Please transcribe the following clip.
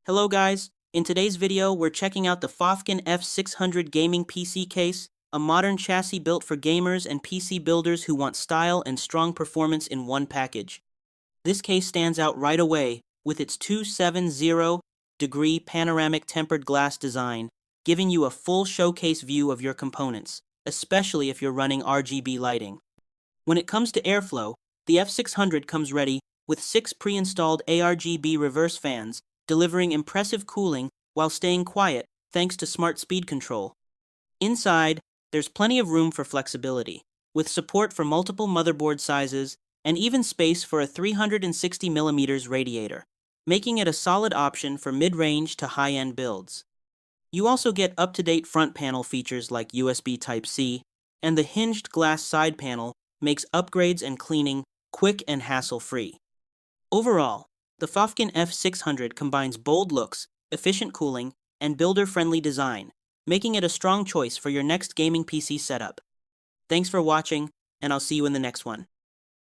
Hello guys, in today's video we're checking out the FOIFKIN F600 gaming PC case, a modern chassis built for gamers and PC builders who want style and strong performance in one package. This case stands out right away with its 270-degree panoramic tempered glass design, giving you a full showcase view of your components, especially if you're running RGB lighting. When it comes to airflow, the F600 comes ready with 6 pre-installed ARGB reverse fans, delivering impressive cooling while staying quiet thanks to smart speed control. Inside, there's plenty of room for flexibility, with support for multiple motherboard sizes and even space for a 360mm radiator, making it a solid option for mid-range to high-end builds. You also get up-to-date front panel features like USB Type-C, and the hinged glass side panel makes upgrades and cleaning quick and hassle-free. Overall, the FOIFKIN F600 combines bold looks, efficient cooling, and builder-friendly design, making it a strong choice for your next gaming PC setup. Thanks for watching, and I'll see you in the next one.